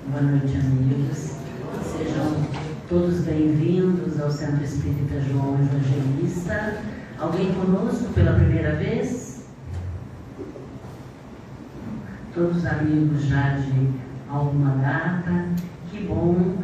Boa noite, amigos. Sejam todos bem-vindos ao Centro Espírita João Evangelista. Alguém conosco pela primeira vez? Todos amigos já de alguma data. Que bom.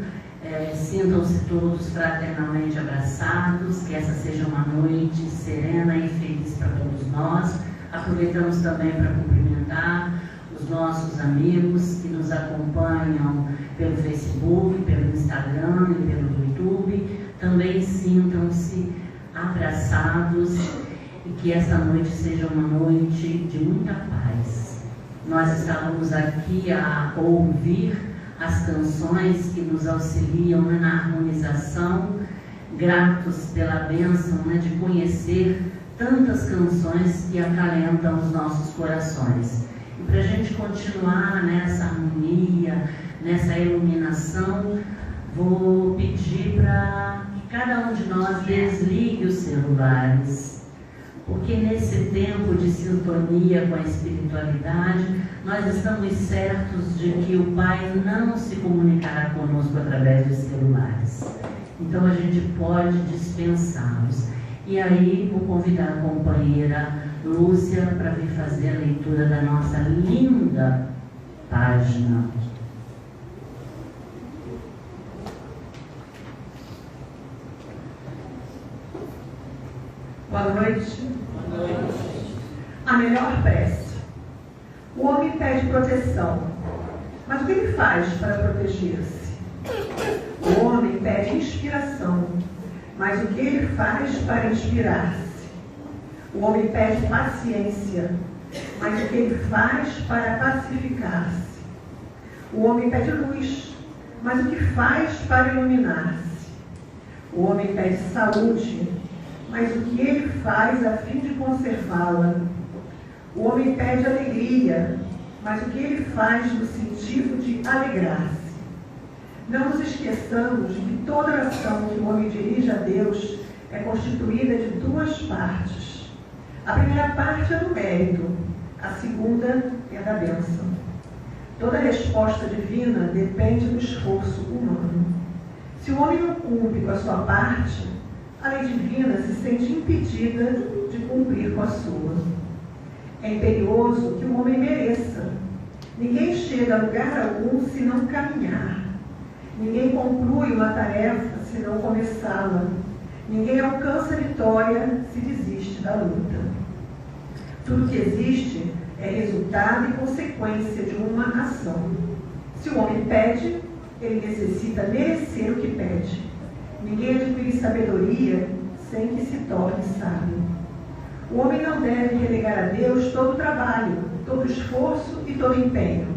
Sintam-se todos fraternalmente abraçados. Que essa seja uma noite serena e feliz para todos nós. Aproveitamos também para cumprimentar os nossos amigos que nos acompanham pelo Facebook, pelo Instagram e pelo YouTube. Também sintam-se abraçados e que essa noite seja uma noite de muita paz. Nós estávamos aqui a ouvir as canções que nos auxiliam na harmonização, gratos pela bênção de conhecer tantas canções que acalentam os nossos corações. E para a gente continuar nessa harmonia, nessa iluminação, vou pedir para que cada um de nós desligue os celulares, porque nesse tempo de sintonia com a espiritualidade, nós estamos certos de que o Pai não se comunicará conosco através dos celulares. Então a gente pode dispensá-los. E aí vou convidar a companheira Lúcia para vir fazer a leitura da nossa linda página. Boa noite. Boa noite. A melhor prece. O homem pede proteção, mas o que ele faz para proteger-se? O homem pede inspiração, mas o que ele faz para inspirar-se? O homem pede paciência, mas o que ele faz para pacificar-se? O homem pede luz, mas o que faz para iluminar-se? O homem pede saúde, mas o que ele faz a fim de conservá-la? O homem pede alegria, mas o que ele faz no sentido de alegrar-se? Não nos esqueçamos de que toda oração que o homem dirige a Deus é constituída de duas partes. A primeira parte é do mérito, a segunda é da bênção. Toda resposta divina depende do esforço humano. Se o homem não cumpre com a sua parte, a lei divina se sente impedida de cumprir com a sua. É imperioso que o homem mereça. Ninguém chega a lugar algum se não caminhar. Ninguém conclui uma tarefa se não começá-la. Ninguém alcança a vitória se desiste da luta. Tudo que existe é resultado e consequência de uma ação. Se o homem pede, ele necessita merecer o que pede. Ninguém adquire sabedoria sem que se torne sábio. O homem não deve relegar a Deus todo o trabalho, todo o esforço e todo o empenho.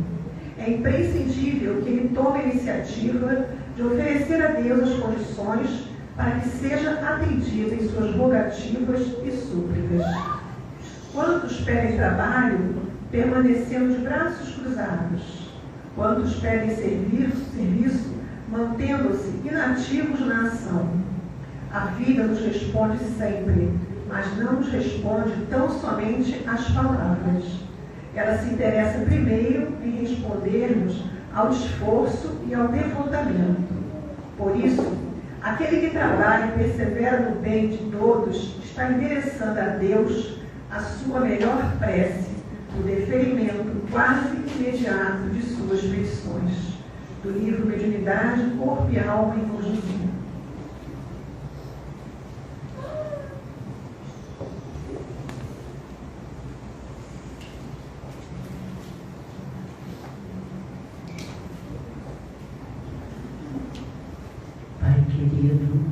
É imprescindível que ele tome a iniciativa de oferecer a Deus as condições para que seja atendido em suas rogativas e súplicas. Quantos pedem trabalho permanecendo de braços cruzados? Quantos pedem serviço mantendo-se inativos na ação? A vida nos responde sempre, mas não nos responde tão somente às palavras. Ela se interessa primeiro em responder-nos ao esforço e ao devotamento. Por isso, aquele que trabalha e persevera no bem de todos está endereçando a Deus a sua melhor prece, no deferimento quase imediato de suas petições. Do livro Mediunidade, Corpo e Alma em Conjunto. Pai querido,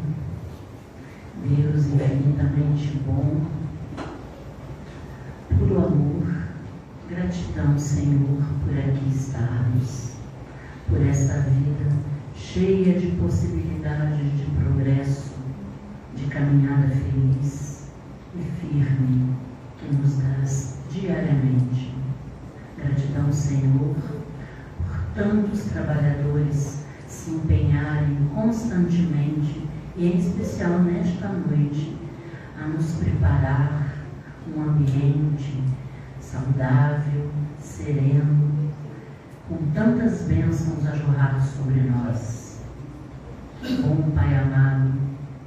Deus infinitamente bom, puro amor, gratidão, Senhor, por aqui estarmos, por essa vida cheia de possibilidades de progresso, de caminhada feliz e firme que nos dás diariamente. Gratidão, Senhor, por tantos trabalhadores se empenharem constantemente e em especial nesta noite a nos preparar um ambiente saudável, sereno, com tantas bênçãos a jorrar sobre nós. Que bom, Pai amado,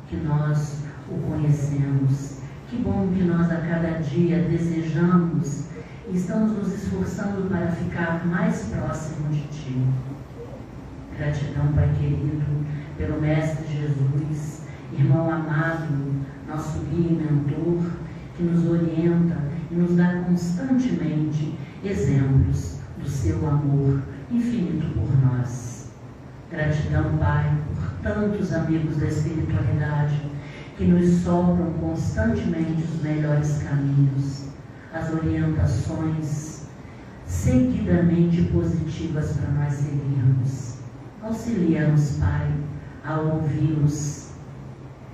que nós o conhecemos. Que bom que nós a cada dia desejamos e estamos nos esforçando para ficar mais próximo de Ti. Gratidão, Pai querido, pelo Mestre Jesus, irmão amado, nosso guia e mentor, que nos orienta e nos dá constantemente exemplos do seu amor infinito por nós. Gratidão, Pai, por tantos amigos da espiritualidade que nos sopram constantemente os melhores caminhos, as orientações seguidamente positivas para nós seguirmos. Auxilia-nos, Pai, a ouvi-los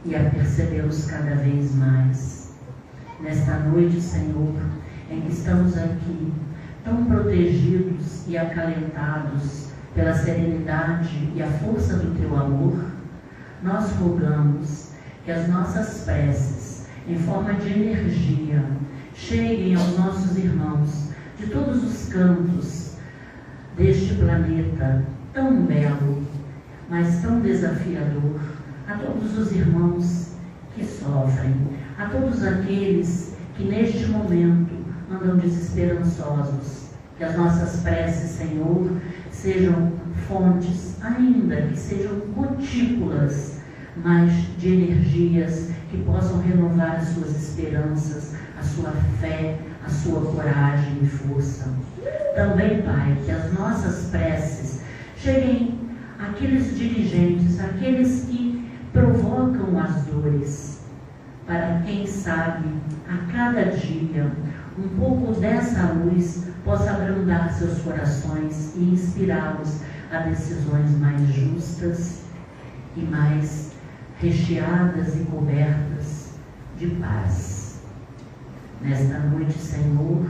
e a percebê-los cada vez mais. Nesta noite, Senhor, em que estamos aqui, tão protegidos e acalentados pela serenidade e a força do Teu amor, nós rogamos que as nossas preces, em forma de energia, cheguem aos nossos irmãos de todos os cantos deste planeta tão belo, mas tão desafiador, a todos os irmãos que sofrem, a todos aqueles que neste momento andam desesperançosos. Que as nossas preces, Senhor, sejam fontes, ainda que sejam gotículas, mas de energias que possam renovar as suas esperanças, a sua fé, a sua coragem e força. Também, Pai, que as nossas preces cheguem àqueles dirigentes, àqueles que provocam as dores, para quem sabe, a cada dia, um pouco dessa luz possa abrandar seus corações e inspirá-los a decisões mais justas e mais recheadas e cobertas de paz. Nesta noite, Senhor,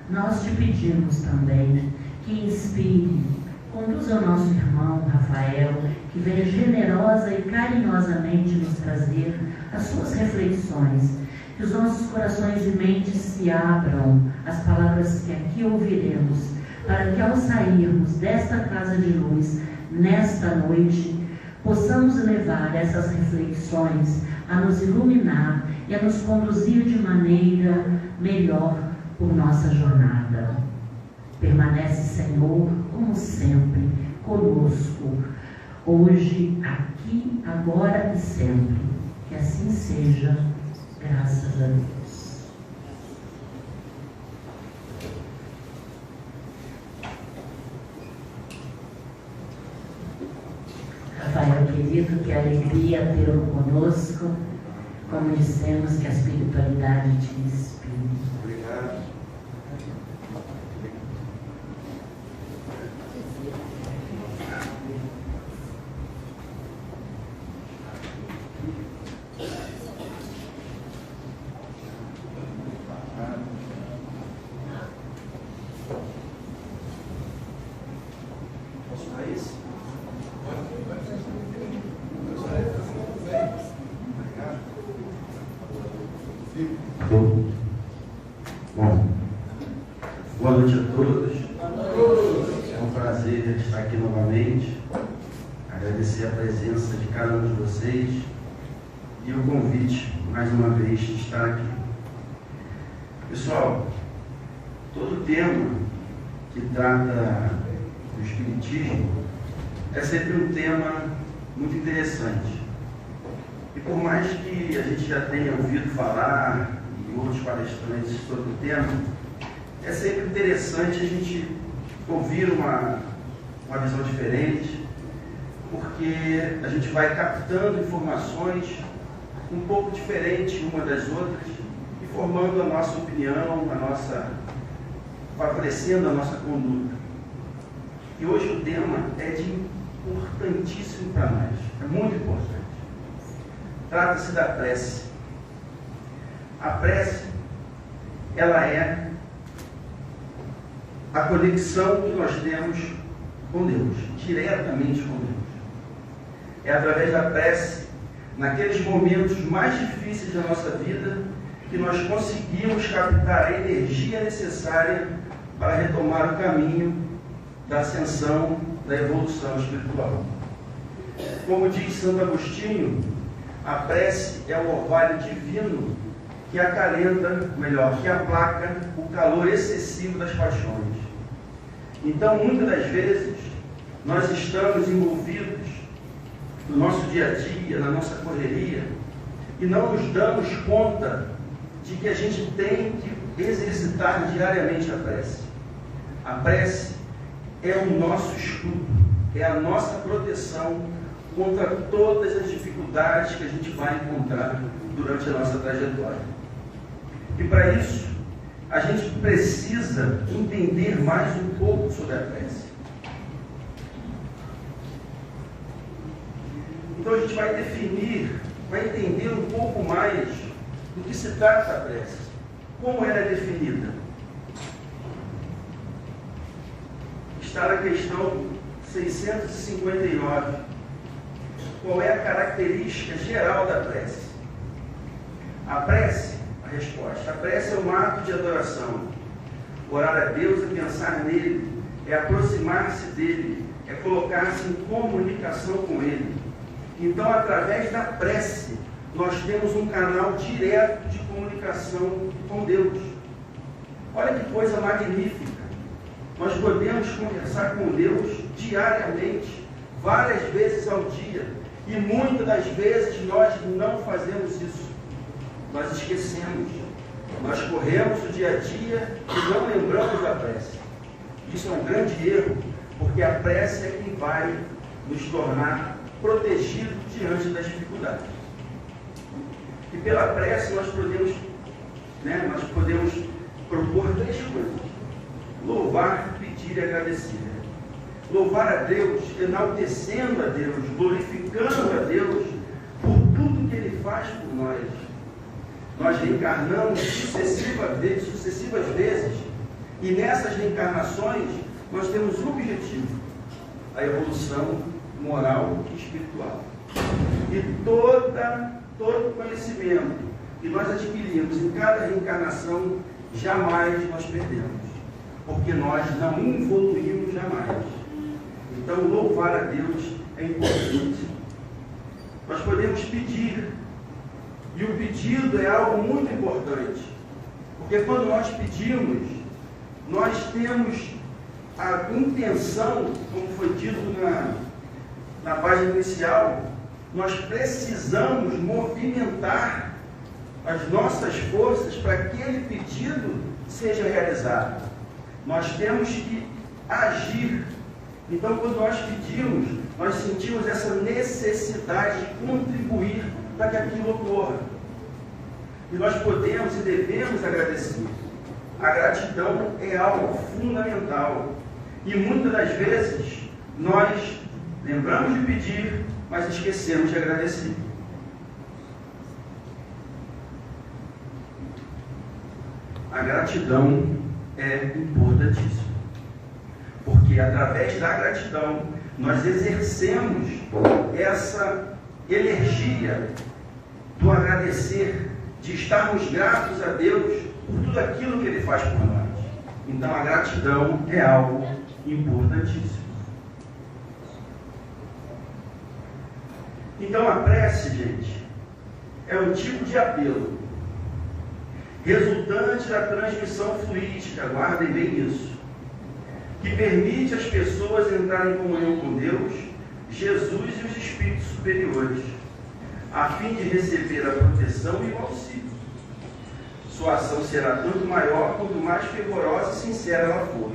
nós te pedimos também que inspire, conduza o nosso irmão Rafael, que venha generosa e carinhosamente nos trazer as suas reflexões, que os nossos corações e mentes se abram às palavras que aqui ouviremos, para que ao sairmos desta casa de luz, nesta noite, possamos levar essas reflexões a nos iluminar e a nos conduzir de maneira melhor por nossa jornada. Permanece, Senhor, como sempre, conosco, hoje, aqui, agora e sempre. Que assim seja, graças a Deus. Rafael querido, que alegria tê-lo conosco. Como dissemos, que a espiritualidade te inspire. Obrigado. Boa noite a todos. É um prazer novamente, agradecer a presença de cada um de vocês e o convite, mais uma vez, de estar aqui. Pessoal, todo tema que trata do Espiritismo é sempre um tema muito interessante. E por mais que a gente já tenha ouvido falar em outros palestrantes sobre o tema, é sempre interessante a gente ouvir uma visão diferente, porque a gente vai captando informações um pouco diferentes uma das outras e formando a nossa opinião, favorecendo a nossa conduta. E hoje o tema é importantíssimo para nós, é muito importante. Trata-se da prece. A prece, ela é a conexão que nós temos com Deus, diretamente com Deus. É através da prece, naqueles momentos mais difíceis da nossa vida, que nós conseguimos captar a energia necessária para retomar o caminho da ascensão, da evolução espiritual. Como diz Santo Agostinho, a prece é o orvalho divino que acalenta, que aplaca o calor excessivo das paixões. Então, muitas das vezes, nós estamos envolvidos no nosso dia a dia, na nossa correria, e não nos damos conta de que a gente tem que exercitar diariamente a prece. A prece é o nosso escudo, é a nossa proteção contra todas as dificuldades que a gente vai encontrar durante a nossa trajetória. E para isso, a gente precisa entender mais um pouco sobre a prece. Então a gente vai definir, vai entender um pouco mais do que se trata a prece, como ela é definida. Está na questão 659. Qual é a característica geral da prece? A prece, a resposta, a prece é um ato de adoração. Orar a Deus é pensar nele, é aproximar-se dele, é colocar-se em comunicação com ele. Então, através da prece, nós temos um canal direto de comunicação com Deus. Olha que coisa magnífica! Nós podemos conversar com Deus diariamente, várias vezes ao dia, e muitas das vezes nós não fazemos isso. Nós esquecemos. Nós corremos o dia a dia e não lembramos da prece. Isso é um grande erro, porque a prece é quem vai nos tornar protegidos diante das dificuldades. E pela prece nós podemos propor três coisas: louvar, pedir e agradecer. Louvar a Deus, enaltecendo a Deus, glorificando a Deus por tudo que Ele faz por nós. Nós reencarnamos sucessivas vezes, e nessas reencarnações nós temos um objetivo: a evolução moral e espiritual. E todo conhecimento que nós adquirimos em cada reencarnação, jamais nós perdemos, porque nós não evoluímos jamais. Então, louvar a Deus é importante. Nós podemos pedir, e o pedido é algo muito importante, porque quando nós pedimos, nós temos a intenção, como foi dito na página inicial, nós precisamos movimentar as nossas forças para que aquele pedido seja realizado. Nós temos que agir. Então, quando nós pedimos, nós sentimos essa necessidade de contribuir para que aquilo ocorra. E nós podemos e devemos agradecer. A gratidão é algo fundamental. E muitas das vezes, nós lembramos de pedir, mas esquecemos de agradecer. A gratidão é importantíssima, porque através da gratidão nós exercemos essa energia do agradecer, de estarmos gratos a Deus por tudo aquilo que Ele faz por nós. Então a gratidão é algo importantíssimo. Então a prece, gente, é um tipo de apelo resultante da transmissão fluídica, guardem bem isso, que permite às pessoas entrarem em comunhão com Deus, Jesus e os espíritos superiores, a fim de receber a proteção e o auxílio. Sua ação será tanto maior quanto mais fervorosa e sincera ela for.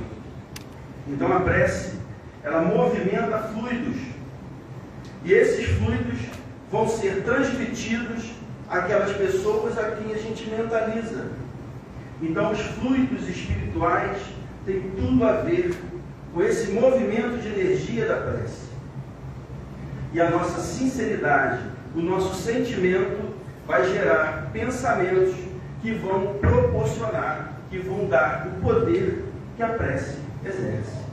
Então a prece, ela movimenta fluidos, e esses fluidos vão ser transmitidos àquelas pessoas a quem a gente mentaliza. Então os fluidos espirituais têm tudo a ver com esse movimento de energia da prece. E a nossa sinceridade, o nosso sentimento vai gerar pensamentos que vão proporcionar, que vão dar o poder que a prece exerce.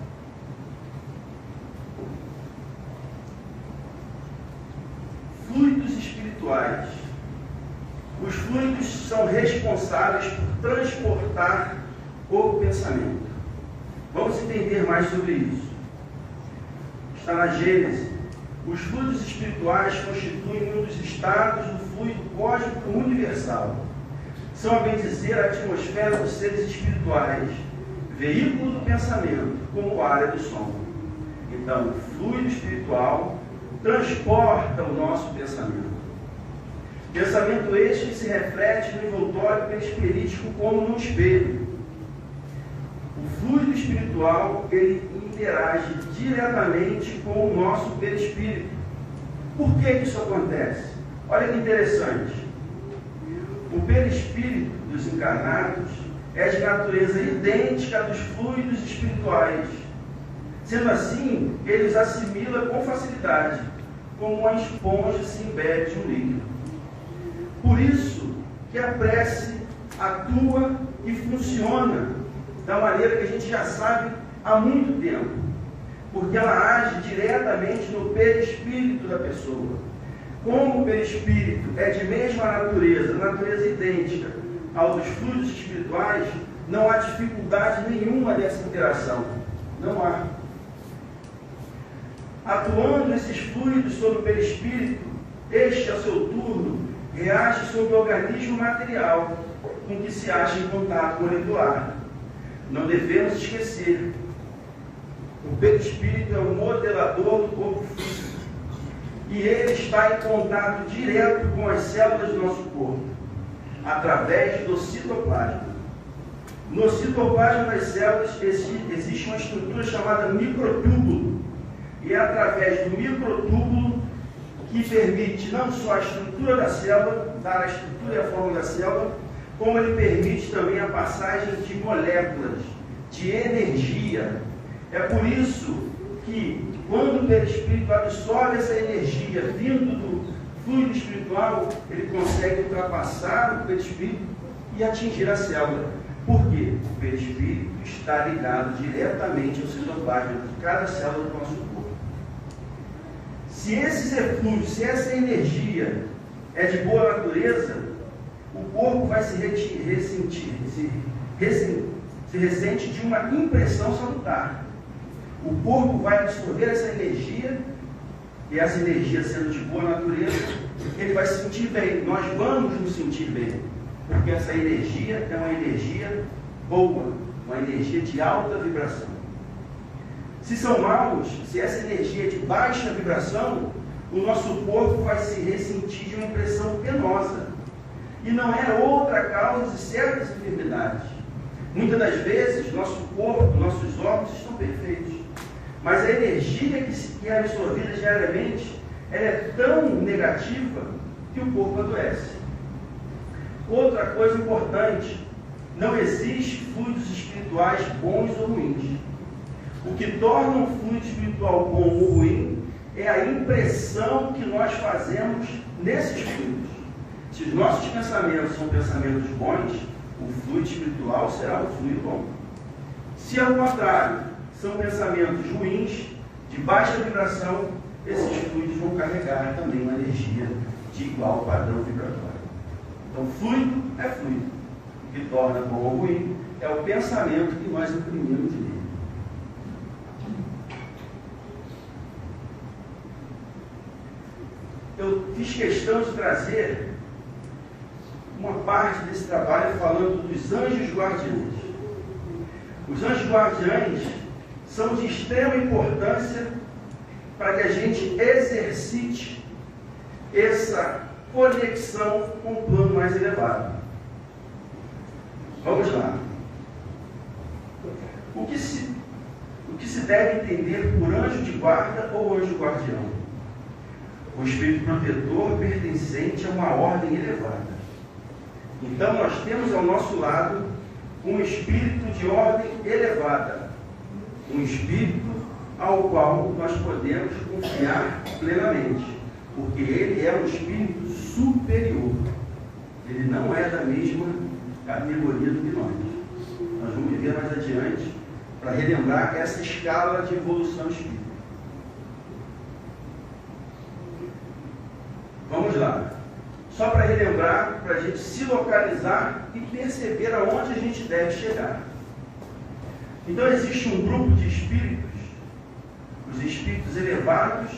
Fluidos espirituais. Os fluidos são responsáveis por transportar o pensamento. Vamos entender mais sobre isso. Está na Gênese. Os fluidos espirituais constituem um dos estados do fluido cósmico universal. São, a bem dizer, a atmosfera dos seres espirituais, veículo do pensamento, como área do som. Então, o fluido espiritual transporta o nosso pensamento. Pensamento este que se reflete no envoltório perispirítico como num espelho. O fluido espiritual, ele interage diretamente com o nosso perispírito. Por que isso acontece? Olha que interessante. O perispírito dos encarnados é de natureza idêntica dos fluidos espirituais. Sendo assim, ele os assimila com facilidade, como uma esponja se embebe de um líquido. Por isso que a prece atua e funciona da maneira que a gente já sabe há muito tempo, porque ela age diretamente no perispírito da pessoa. Como o perispírito é de mesma natureza idêntica ao dos fluidos espirituais, não há dificuldade nenhuma dessa interação. Não há. Atuando esses fluidos sobre o perispírito, este, a seu turno, reage sobre o organismo material com que se acha em contato molecular. Não devemos esquecer, o perispírito é o modelador do corpo físico e ele está em contato direto com as células do nosso corpo, através do citoplasma. No citoplasma das células existe uma estrutura chamada microtúbulo, e é através do microtúbulo que permite não só a estrutura da célula, dar a estrutura e a forma da célula, como ele permite também a passagem de moléculas, de energia. É por isso que, quando o perispírito absorve essa energia vindo do fluido espiritual, ele consegue ultrapassar o perispírito e atingir a célula. Por quê? O perispírito está ligado diretamente ao citoplasma de cada célula do nosso corpo. Se esses eflúvios, se essa energia é de boa natureza, o corpo vai se ressente de uma impressão salutar. O corpo vai absorver essa energia, e essa energia sendo de boa natureza, ele vai se sentir bem. Nós vamos nos sentir bem, porque essa energia é uma energia boa, uma energia de alta vibração. Se são maus, se essa energia é de baixa vibração, o nosso corpo vai se ressentir de uma impressão penosa. E não é outra causa de certas enfermidades. Muitas das vezes, nosso corpo, nossos órgãos estão perfeitos. Mas a energia que é absorvida diariamente, ela é tão negativa que o corpo adoece. Outra coisa importante, não existe fluidos espirituais bons ou ruins. O que torna um fluido espiritual bom ou ruim é a impressão que nós fazemos nesses fluidos. Se os nossos pensamentos são pensamentos bons, o fluido espiritual será um fluido bom. Se ao contrário, são pensamentos ruins, de baixa vibração, esses fluidos vão carregar também uma energia de igual padrão vibratório. Então, fluido é fluido. O que torna bom ou ruim é o pensamento que nós imprimimos nele. Eu fiz questão de trazer uma parte desse trabalho falando dos anjos guardiães. Os anjos guardiães são de extrema importância para que a gente exercite essa conexão com o plano mais elevado. Vamos lá. O que se deve entender por anjo de guarda ou anjo guardião? O espírito protetor pertencente a uma ordem elevada. Então, nós temos ao nosso lado um espírito de ordem elevada, um espírito ao qual nós podemos confiar plenamente, porque ele é um espírito superior. Ele não é da mesma categoria do que nós. Nós vamos ver mais adiante para relembrar essa escala de evolução espírita. Vamos lá. Só para relembrar, para a gente se localizar e perceber aonde a gente deve chegar. Então existe um grupo de espíritos, os espíritos elevados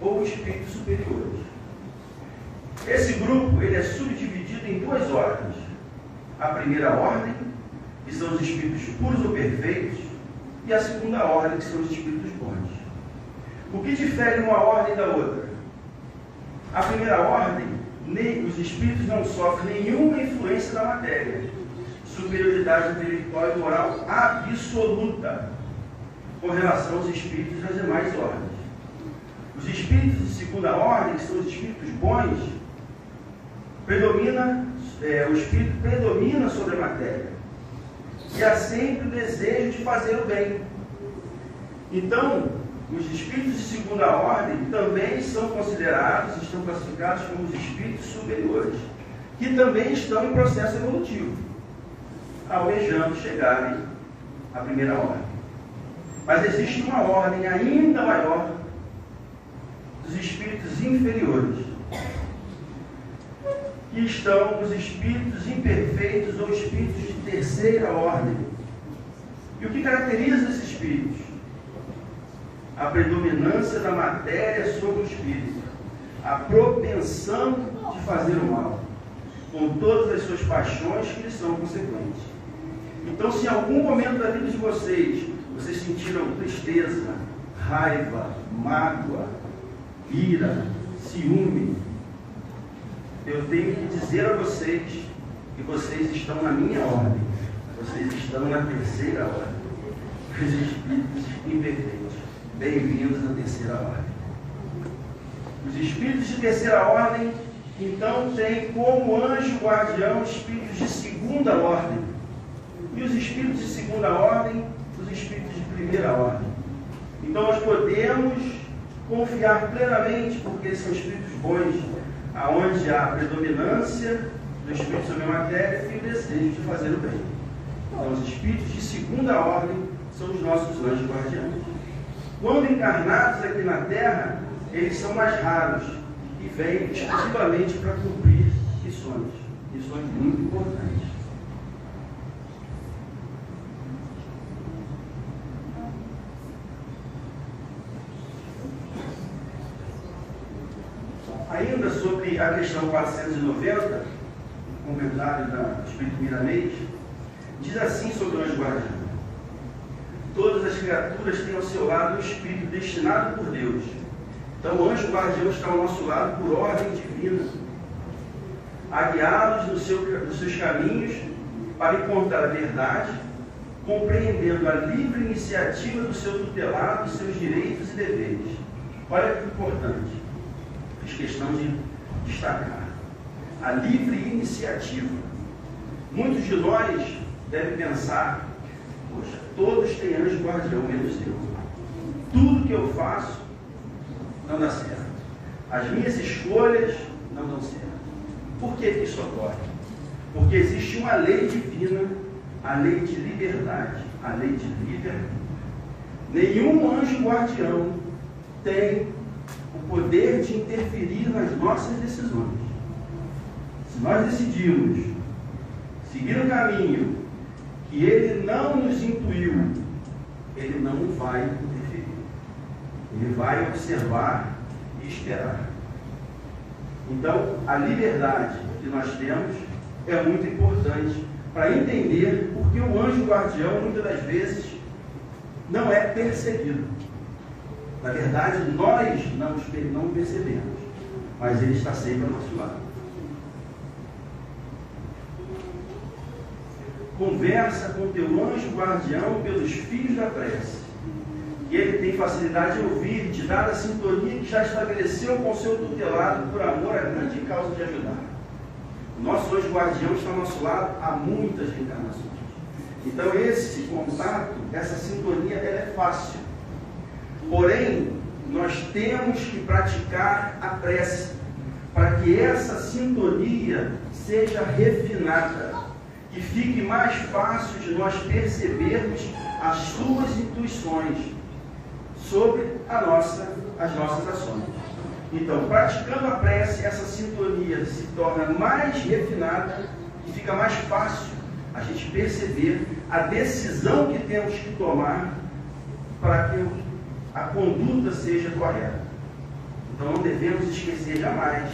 ou espíritos superiores. Esse grupo ele é subdividido em duas ordens. A primeira ordem, que são os espíritos puros ou perfeitos, e a segunda ordem, que são os espíritos bons. O que difere uma ordem da outra? A primeira ordem, os espíritos não sofrem nenhuma influência da matéria, superioridade intelectual e moral absoluta com relação aos espíritos das demais ordens. Os espíritos de segunda ordem, que são os espíritos bons, o espírito predomina sobre a matéria e há sempre o desejo de fazer o bem. Então, os espíritos de segunda ordem também são considerados, estão classificados como os espíritos superiores, que também estão em processo evolutivo, almejando chegarem à primeira ordem. Mas existe uma ordem ainda maior dos espíritos inferiores, que estão os espíritos imperfeitos ou espíritos de terceira ordem. E o que caracteriza esses espíritos? A predominância da matéria sobre o espírito, a propensão de fazer o mal, com todas as suas paixões que lhes são consequentes. Então, se em algum momento da vida de vocês sentiram tristeza, raiva, mágoa, ira, ciúme, eu tenho que dizer a vocês que vocês estão na minha ordem, vocês estão na terceira ordem, os espíritos imperfeitos. Bem-vindos à terceira ordem. Os espíritos de terceira ordem, então, têm como anjo guardião espíritos de segunda ordem. E os espíritos de segunda ordem, os espíritos de primeira ordem. Então, nós podemos confiar plenamente, porque são espíritos bons, aonde há a predominância do espírito sobre a matéria e o desejo de fazer o bem. Então, os espíritos de segunda ordem são os nossos anjos guardiães. Quando encarnados aqui na Terra, eles são mais raros e vêm exclusivamente para cumprir missões muito importantes. Ainda sobre a questão 490, comentário do Espírito Miramês, diz assim sobre o anjo guardião: todas as criaturas têm ao seu lado um espírito destinado por Deus. Então o anjo guardião está ao nosso lado por ordem divina, a guiá-los nos seus caminhos para encontrar a verdade, compreendendo a livre iniciativa do seu tutelado, seus direitos e deveres. Olha que importante, fiz questão de destacar a livre iniciativa. Muitos de nós devem pensar: poxa, todos têm anjo guardião, menos eu. Tudo que eu faço não dá certo. As minhas escolhas não dão certo. Por que isso ocorre? Porque existe uma lei divina, a lei de liberdade, a lei de livre-arbítrio. Nenhum anjo guardião tem o poder de interferir nas nossas decisões. Se nós decidimos seguir um caminho que ele não nos intuiu, ele não vai interferir. Ele vai observar e esperar. Então, a liberdade que nós temos é muito importante para entender porque o anjo guardião, muitas das vezes, não é percebido. Na verdade, nós não percebemos, mas ele está sempre ao nosso lado. Conversa com teu anjo guardião pelos fios da prece. E ele tem facilidade de ouvir, te dar a sintonia que já estabeleceu com seu tutelado por amor à grande causa de ajudar. O nosso anjo guardião está ao nosso lado há muitas reencarnações. Então esse contato, essa sintonia, ela é fácil. Porém, nós temos que praticar a prece para que essa sintonia seja refinada e fique mais fácil de nós percebermos as suas intuições sobre as nossas ações. Então, praticando a prece, essa sintonia se torna mais refinada e fica mais fácil a gente perceber a decisão que temos que tomar para que a conduta seja correta. Então, não devemos esquecer jamais,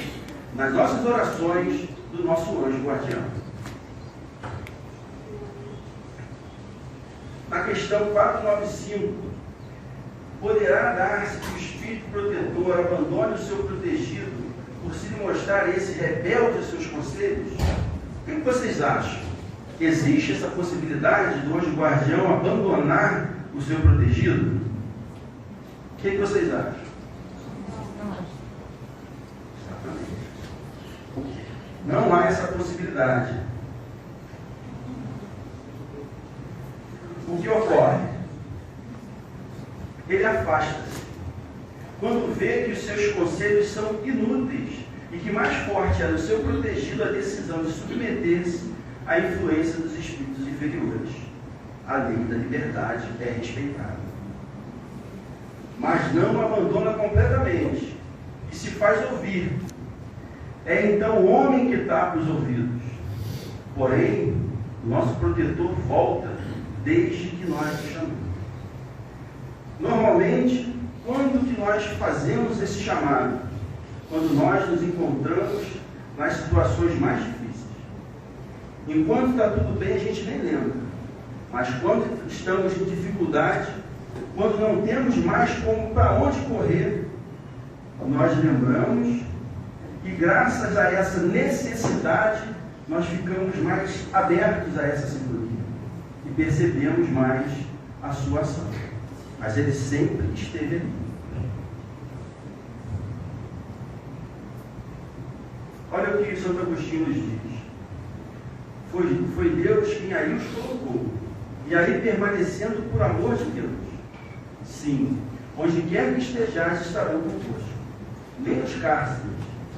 nas nossas orações, do nosso anjo guardião. Na questão 495, poderá dar-se que o espírito protetor abandone o seu protegido por se lhe mostrar esse rebelde aos seus conselhos? O que vocês acham? Existe essa possibilidade do anjo guardião abandonar o seu protegido? O que vocês acham? Não há essa possibilidade. O que ocorre? Ele afasta-se. Quando vê que os seus conselhos são inúteis e que mais forte era o seu protegido a decisão de submeter-se à influência dos espíritos inferiores. A lei da liberdade é respeitada. Mas não abandona completamente e se faz ouvir. É então o homem que tapa os ouvidos. Porém, nosso protetor volta desde que nós o chamamos. Normalmente, quando que nós fazemos esse chamado? Quando nós nos encontramos nas situações mais difíceis. Enquanto está tudo bem, a gente nem lembra. Mas quando estamos em dificuldade, quando não temos mais para onde correr, nós lembramos e graças a essa necessidade, nós ficamos mais abertos a essa sintonia e percebemos mais a sua ação. Mas ele sempre esteve ali. Olha o que Santo Agostinho nos diz. Foi Deus quem aí os colocou, e aí permanecendo por amor de Deus. Sim, onde quer que estejais estarão convosco. Nem nos cárceres,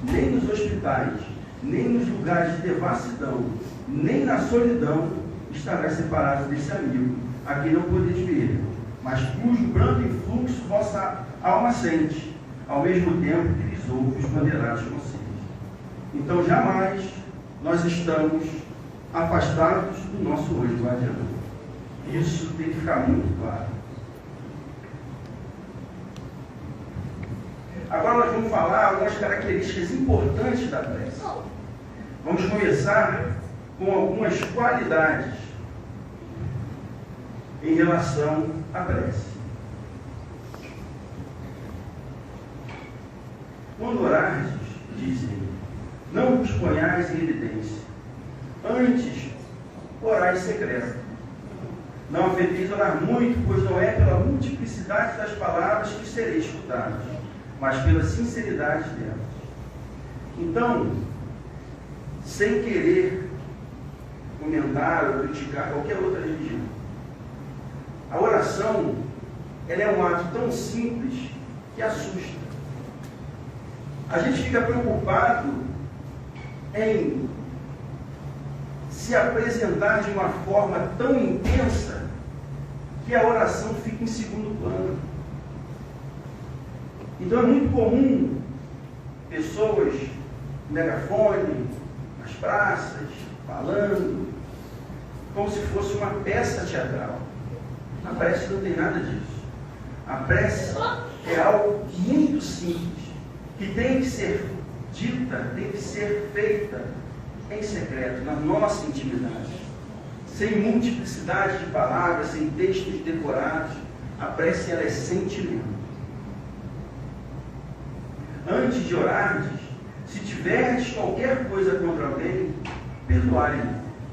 nem nos hospitais, nem nos lugares de devassidão, nem na solidão estarás separado desse amigo, a quem não podeis ver, mas cujo brando influxo vossa alma sente, ao mesmo tempo que lhes ouve os ponderados conselhos. Então jamais nós estamos afastados do nosso anjo guardião. Isso tem que ficar muito claro. Agora nós vamos falar algumas características importantes da prece. Vamos começar com algumas qualidades em relação à prece. Quando orardes, diz ele, não vos ponhais em evidência, antes orai secreto. Não afeteis orar muito, pois não é pela multiplicidade das palavras que sereis escutados, mas pela sinceridade delas. Então, sem querer comentar ou criticar qualquer outra religião, a oração, ela é um ato tão simples que assusta. A gente fica preocupado em se apresentar de uma forma tão intensa que a oração fica em segundo plano. Então é muito comum pessoas no megafone, nas praças, falando, como se fosse uma peça teatral. A prece não tem nada disso. A prece é algo muito simples, que tem que ser dita tem que ser feita em secreto, na nossa intimidade, sem multiplicidade de palavras, sem textos decorados. A prece, ela é sentimento. Antes de orardes, se tiverdes qualquer coisa contra alguém, perdoai,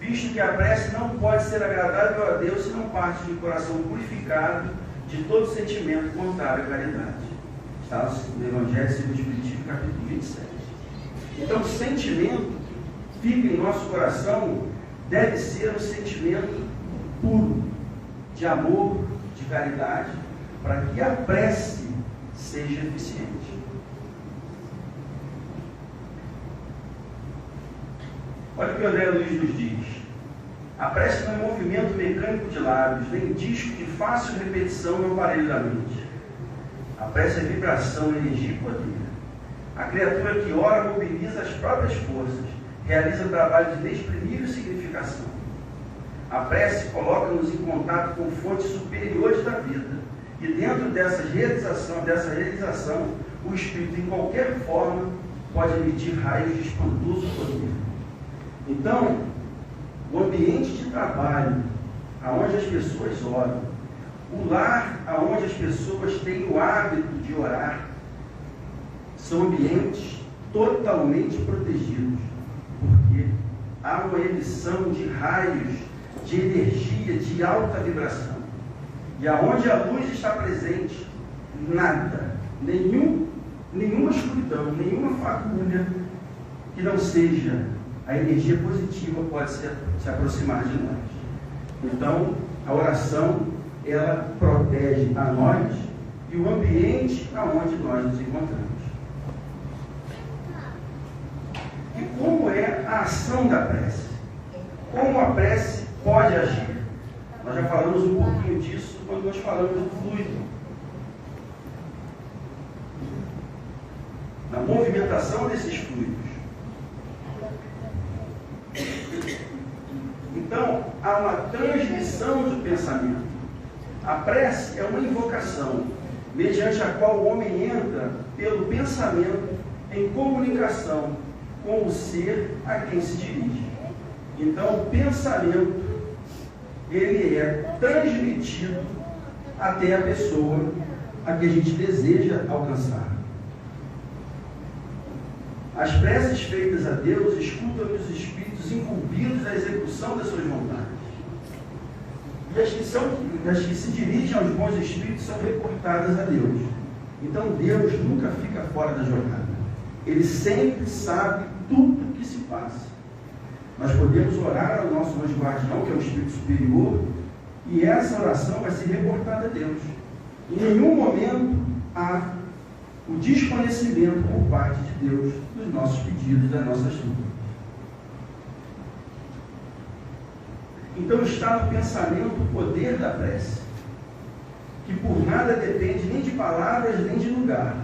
visto que a prece não pode ser agradável a Deus se não parte de um coração purificado de todo sentimento contrário à caridade. Está no Evangelho segundo o Espiritismo, capítulo 27. Então, o sentimento que fica em nosso coração deve ser um sentimento puro, de amor, de caridade, para que a prece seja eficiente. Olha o que o André Luiz nos diz. A prece não é movimento mecânico de lábios, nem disco de fácil repetição no aparelho da mente. A prece é vibração, energia e poder. A criatura que ora mobiliza as próprias forças, realiza trabalho de inexprimível significação. A prece coloca-nos em contato com fontes superiores da vida. E dentro dessa realização, o Espírito, em qualquer forma, pode emitir raios de espantoso poder. Então, o ambiente de trabalho, aonde as pessoas oram, o lar, aonde as pessoas têm o hábito de orar, são ambientes totalmente protegidos, porque há uma emissão de raios, de energia, de alta vibração. E aonde a luz está presente, nada, nenhuma escuridão, nenhuma fagulha que não seja a energia positiva pode se aproximar de nós. Então, a oração, ela protege a nós e o ambiente aonde nós nos encontramos. E como é a ação da prece? Como a prece pode agir? Nós já falamos um pouquinho disso quando nós falamos do fluido. Na movimentação desses fluidos. Então, há uma transmissão do pensamento. A prece é uma invocação, mediante a qual o homem entra pelo pensamento em comunicação com o ser a quem se dirige. Então, o pensamento, ele é transmitido até a pessoa a que a gente deseja alcançar. As preces feitas a Deus escutam os espíritos incumbidos da execução das suas vontades. E as que se dirigem aos bons espíritos são reportadas a Deus. Então Deus nunca fica fora da jogada. Ele sempre sabe tudo o que se passa. Nós podemos orar ao nosso anjo guardião, que é o Espírito Superior, e essa oração vai ser reportada a Deus. Em nenhum momento há o desconhecimento por parte de Deus dos nossos pedidos, das nossas dúvidas. Então está no pensamento o poder da prece, que por nada depende nem de palavras, nem de lugar,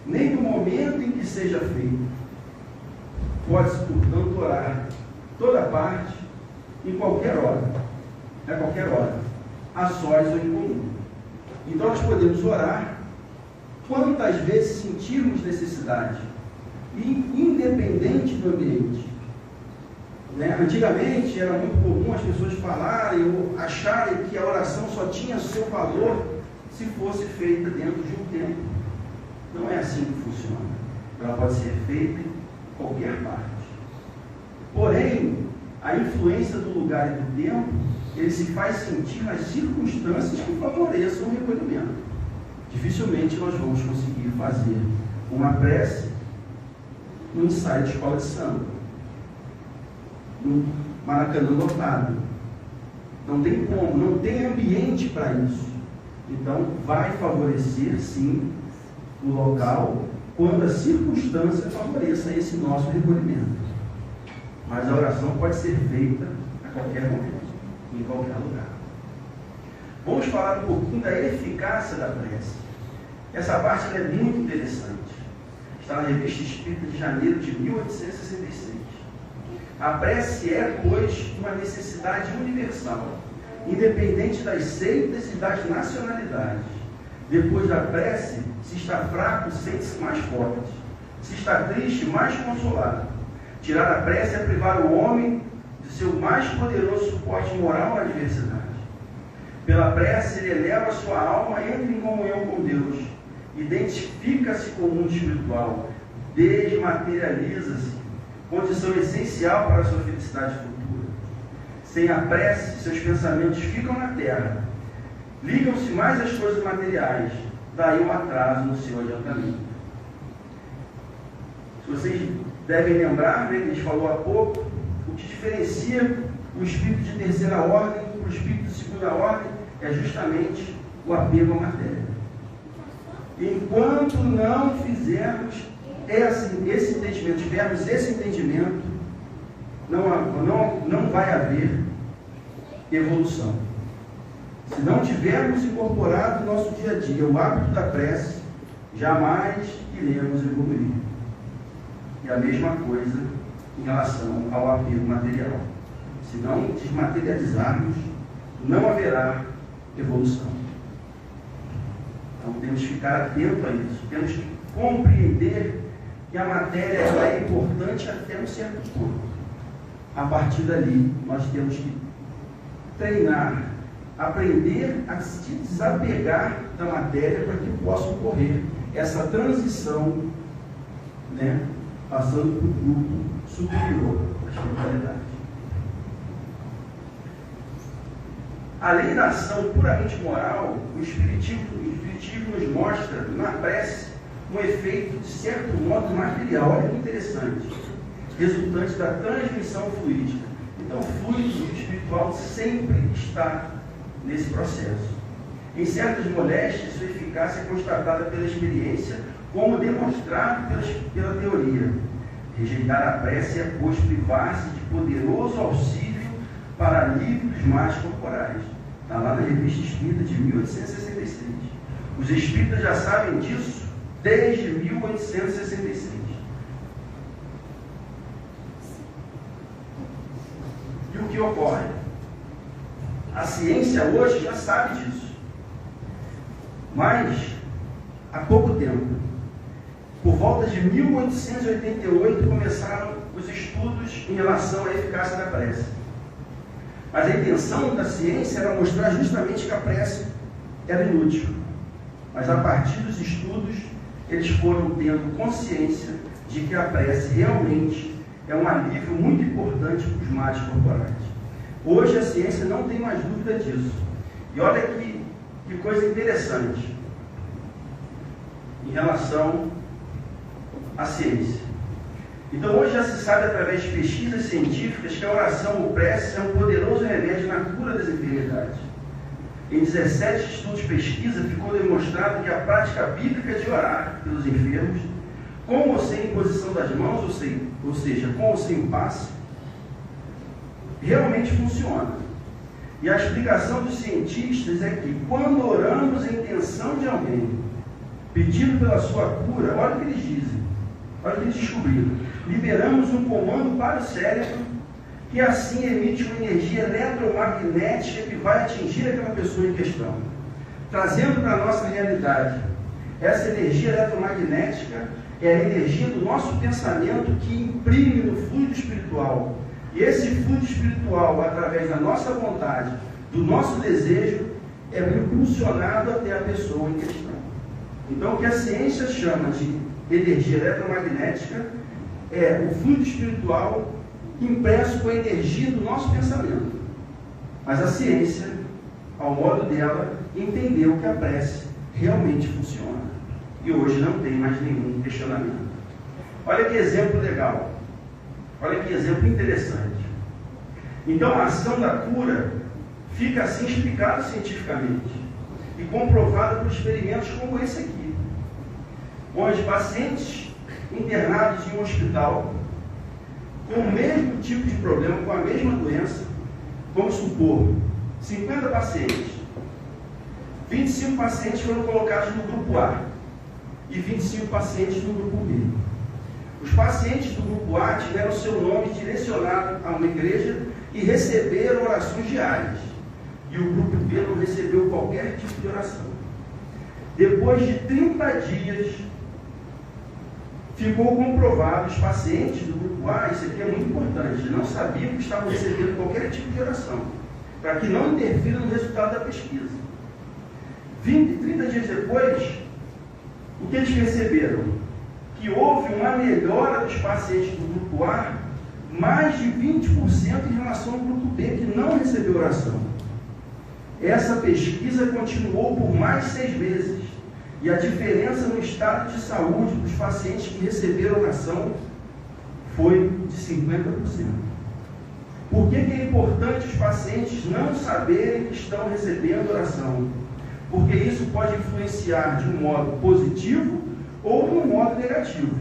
nem do momento em que seja feito. Pode-se, portanto, orar toda parte, em qualquer hora, a sós ou em comum. Então nós podemos orar quantas vezes sentirmos necessidade, independente do ambiente. Antigamente era muito comum as pessoas falarem ou acharem que a oração só tinha seu valor se fosse feita dentro de um templo. Não é assim que funciona. Ela pode ser feita em qualquer parte. Porém, a influência do lugar e do tempo, ele se faz sentir nas circunstâncias que favoreçam o recolhimento. Dificilmente nós vamos conseguir fazer uma prece no ensaio de escola de samba, no Maracanã lotado. Não tem como, não tem ambiente para isso. Então, vai favorecer, sim, o local, quando a circunstância favoreça esse nosso recolhimento. Mas a oração pode ser feita a qualquer momento, em qualquer lugar. Vamos falar um pouquinho da eficácia da prece. Essa parte é muito interessante. Está na Revista Espírita de janeiro de 1866. A prece é, pois, uma necessidade universal, independente das seitas e das nacionalidades. Depois da prece, se está fraco, sente-se mais forte. Se está triste, mais consolado. Tirar a prece é privar o homem de seu mais poderoso suporte moral na adversidade. Pela prece, ele eleva sua alma, entra em comunhão com Deus, identifica-se com o mundo espiritual, desmaterializa-se, condição essencial para a sua felicidade futura. Sem a prece, seus pensamentos ficam na terra, ligam-se mais às coisas materiais, daí um atraso no seu adiantamento. Se vocês devem lembrar, né, que a gente falou há pouco, o que diferencia o espírito de terceira ordem para o espírito de segunda ordem é justamente o apego à matéria. Enquanto não fizermos esse entendimento, tivermos esse entendimento, não vai haver evolução. Se não tivermos incorporado no nosso dia a dia o hábito da prece, jamais iremos evoluir. E a mesma coisa em relação ao apego material. Se não desmaterializarmos, não haverá evolução. Então temos que ficar atento a isso. Temos que compreender que a matéria ela é importante até um certo ponto. A partir dali, nós temos que treinar, aprender a se desapegar da matéria para que possa ocorrer essa transição, né, passando para o grupo superior da espiritualidade. Além da ação puramente moral, o Espiritismo nos mostra na prece um efeito, de certo modo, material. Olha que interessante, resultante da transmissão fluídica. Então, o fluido espiritual sempre está nesse processo. Em certas moléstias, sua eficácia é constatada pela experiência, como demonstrado pela teoria. Rejeitar a prece é, pois, privar-se de poderoso auxílio para alívio dos males corporais. Está lá na Revista Espírita de 1866. Os espíritas já sabem disso desde 1866. E o que ocorre? A ciência hoje já sabe disso. Mas, há pouco tempo, por volta de 1888, começaram os estudos em relação à eficácia da prece. Mas a intenção da ciência era mostrar justamente que a prece era inútil. Mas a partir dos estudos, eles foram tendo consciência de que a prece realmente é um alívio muito importante para os males corporais. Hoje a ciência não tem mais dúvida disso. E olha que coisa interessante em relação à ciência. Então hoje já se sabe através de pesquisas científicas que a oração ou prece é um poderoso remédio na cura das enfermidades. Em 17 estudos de pesquisa ficou demonstrado que a prática bíblica de orar pelos enfermos, com ou sem imposição das mãos, ou seja, com ou sem passe, realmente funciona. E a explicação dos cientistas é que quando oramos em intenção de alguém, pedindo pela sua cura, olha o que eles dizem, olha o que eles descobriram. Liberamos um comando para o cérebro que assim emite uma energia eletromagnética que vai atingir aquela pessoa em questão, trazendo para a nossa realidade. Essa energia eletromagnética é a energia do nosso pensamento que imprime no fluido espiritual. E esse fluido espiritual, através da nossa vontade, do nosso desejo, é impulsionado até a pessoa em questão. Então, o que a ciência chama de energia eletromagnética é o fluido espiritual impresso com a energia do nosso pensamento. Mas a ciência, ao modo dela, entendeu que a prece realmente funciona. E hoje não tem mais nenhum questionamento. Olha que exemplo legal. Olha que exemplo interessante. Então a ação da cura fica assim explicada cientificamente e comprovada por experimentos como esse aqui, onde pacientes internados em um hospital com o mesmo tipo de problema, com a mesma doença, vamos supor, 50 pacientes, 25 pacientes foram colocados no grupo A e 25 pacientes no grupo B. Os pacientes do grupo A tiveram seu nome direcionado a uma igreja e receberam orações diárias. E o grupo B não recebeu qualquer tipo de oração. Depois de 30 dias, ficou comprovado, os pacientes do grupo A, isso aqui é muito importante, não sabiam que estavam recebendo qualquer tipo de oração, para que não interfira no resultado da pesquisa. 30 dias depois, o que eles perceberam? Que houve uma melhora dos pacientes do grupo A, mais de 20% em relação ao grupo B, que não recebeu oração. Essa pesquisa continuou por mais 6 meses, e a diferença no estado de saúde dos pacientes que receberam oração foi de 50%. Por que é importante os pacientes não saberem que estão recebendo oração? Porque isso pode influenciar de um modo positivo ou de um modo negativo.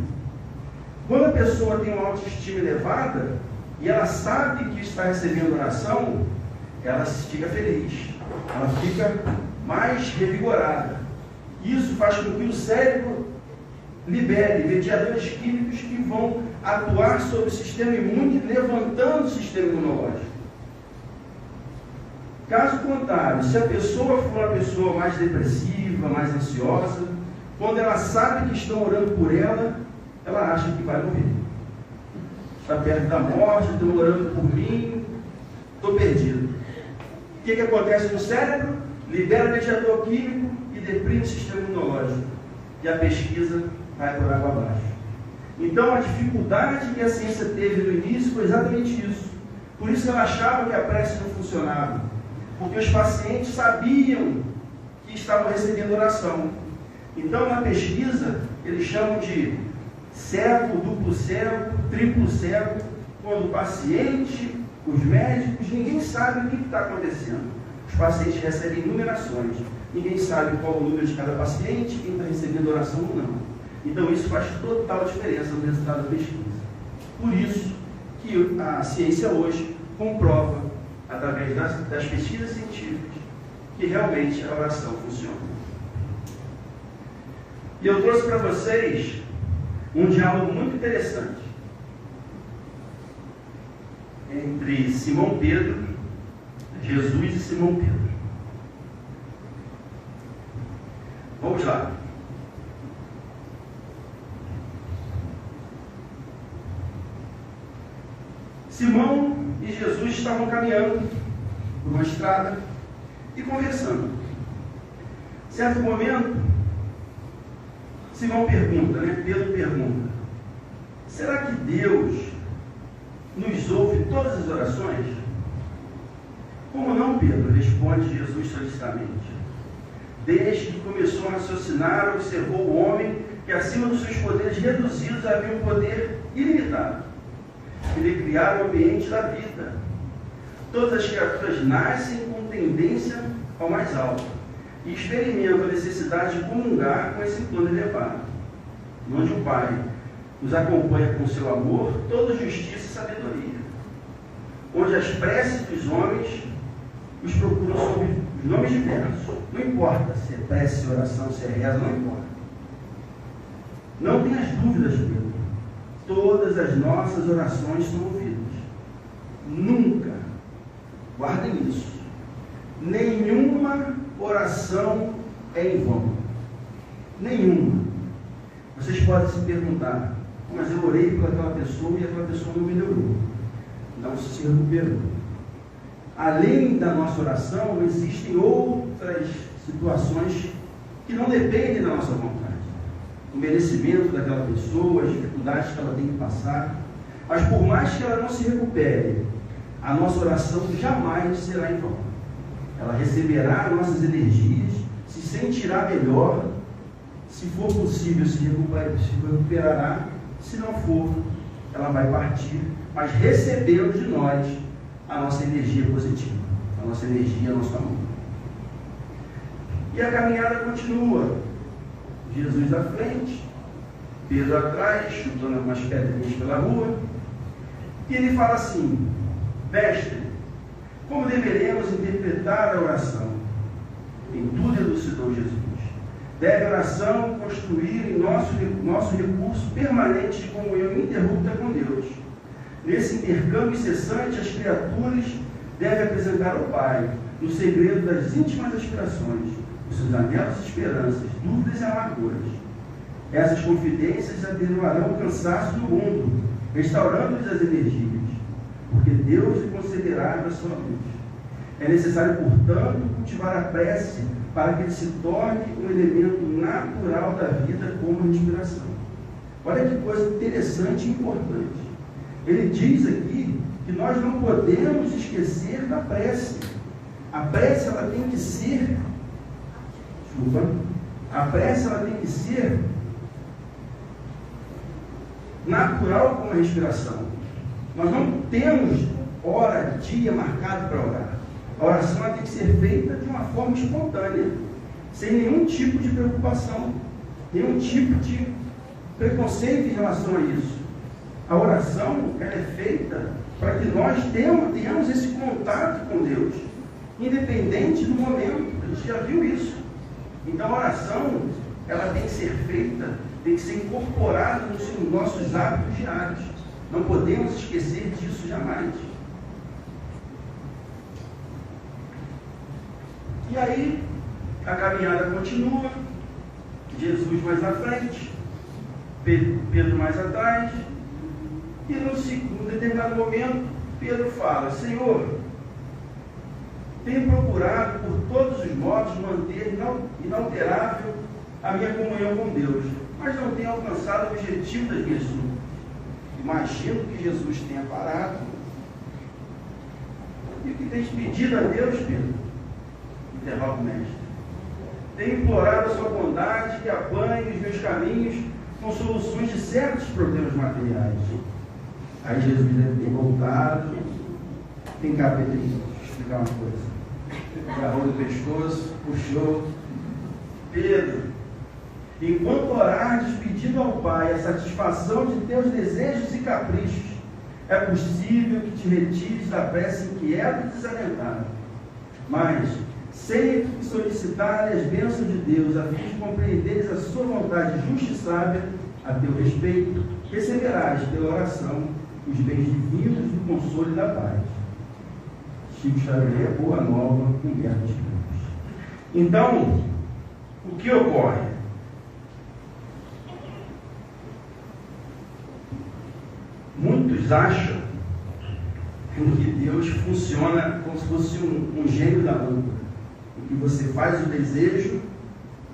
Quando a pessoa tem uma autoestima elevada e ela sabe que está recebendo oração, ela fica feliz, ela fica mais revigorada. Isso faz com que o cérebro libere mediadores químicos que vão atuar sobre o sistema imune, levantando o sistema imunológico. Caso contrário, se a pessoa for uma pessoa mais depressiva, mais ansiosa, quando ela sabe que estão orando por ela, ela acha que vai morrer. Está perto da morte, estão orando por mim, estou perdido. O que acontece no cérebro? Libera mediador químico e deprime o sistema imunológico. E a pesquisa vai por água abaixo. Então, a dificuldade que a ciência teve no início foi exatamente isso. Por isso ela achava que a prece não funcionava. Porque os pacientes sabiam que estavam recebendo oração. Então, na pesquisa, eles chamam de cego, duplo cego, triplo cego, quando o paciente, os médicos, ninguém sabe o que está acontecendo. Os pacientes recebem numerações. Ninguém sabe qual o número de cada paciente, quem está recebendo oração ou não. Então, isso faz total diferença no resultado da pesquisa. Por isso que a ciência hoje comprova, através das pesquisas científicas, que realmente a oração funciona. E eu trouxe para vocês um diálogo muito interessante entre Simão Pedro, Jesus e Simão Pedro. Vamos lá. Simão e Jesus estavam caminhando por uma estrada e conversando. Certo momento, Simão pergunta, Pedro pergunta: será que Deus nos ouve todas as orações? Como não, Pedro? Responde Jesus solicitamente. Desde que começou a raciocinar, observou o homem que acima dos seus poderes reduzidos havia um poder ilimitado. Ele criar o ambiente da vida. Todas as criaturas nascem com tendência ao mais alto e experimentam a necessidade de comungar com esse plano elevado, onde o Pai nos acompanha com seu amor, toda justiça e sabedoria, onde as preces dos homens os procuram sob os nomes diversos. Não importa se é prece, se é oração, se é reza, não importa. Não tenhas dúvidas, Pedro. Todas as nossas orações são ouvidas. Nunca, guardem isso, nenhuma oração é em vão. Nenhuma. Vocês podem se perguntar: mas eu orei por aquela pessoa e aquela pessoa não melhorou, não se recuperou. Além da nossa oração, existem outras situações que não dependem da nossa vontade. O merecimento daquela pessoa, as dificuldades que ela tem que passar. Mas por mais que ela não se recupere, a nossa oração jamais será em vão. Ela receberá nossas energias, se sentirá melhor, se for possível se recuperará, se não for, ela vai partir, mas recebendo de nós a nossa energia positiva, a nossa energia, o nosso amor. E a caminhada continua. Jesus à frente, Pedro atrás, chutando algumas pedrinhas pela rua, e ele fala assim: mestre, como deveremos interpretar a oração? Em tudo elucidou Jesus. Deve a oração construir em nosso recurso permanente de comunhão ininterrupta com Deus. Nesse intercâmbio incessante, as criaturas devem apresentar ao Pai, no segredo das íntimas aspirações, os seus anelos e esperanças, dúvidas e amarguras. Essas confidências atenuarão o cansaço do mundo, restaurando-lhes as energias, porque Deus lhe concederá a sua luz. É necessário, portanto, cultivar a prece para que ele se torne um elemento natural da vida como respiração. Olha que coisa interessante e importante. Ele diz aqui que nós não podemos esquecer da prece. A prece, ela tem que ser... A prece, ela tem que ser natural como a respiração. Nós não temos hora, dia marcado para orar. A oração ela tem que ser feita de uma forma espontânea, sem nenhum tipo de preocupação, nenhum tipo de preconceito em relação a isso. A oração ela é feita para que nós tenhamos esse contato com Deus, independente do momento. A gente já viu isso. Então a oração ela tem que ser feita, tem que ser incorporada nos nossos hábitos diários. Não podemos esquecer disso jamais. E aí, a caminhada continua, Jesus mais à frente, Pedro mais atrás, e num determinado momento, Pedro fala: Senhor, tenho procurado por todos os modos manter inalterável a minha comunhão com Deus, mas não tenho alcançado o objetivo das minhas súplicas. Imagino que Jesus tenha parado. E o que tens pedido a Deus, Pedro? Interroga o mestre. Tenho implorado a sua bondade que apanhe os meus caminhos com soluções de certos problemas materiais. Aí Jesus deve ter voltado. Vem cá, Pedro, deixa eu explicar uma coisa. Agarrou do pescoço, puxou. Pedro, enquanto orares pedindo ao Pai a satisfação de teus desejos e caprichos, é possível que te retires da prece inquieta e desalentada. Mas, sempre que solicitar-lhe as bênçãos de Deus, a fim de compreenderes a sua vontade justa e sábia a teu respeito, receberás pela oração os bens divinos do consolo e da paz. Chico Xavier, Boa Nova, Humberto de Campos. Então, o que ocorre? Muitos acham que Deus funciona como se fosse um gênio da lâmpada, em que você faz o desejo,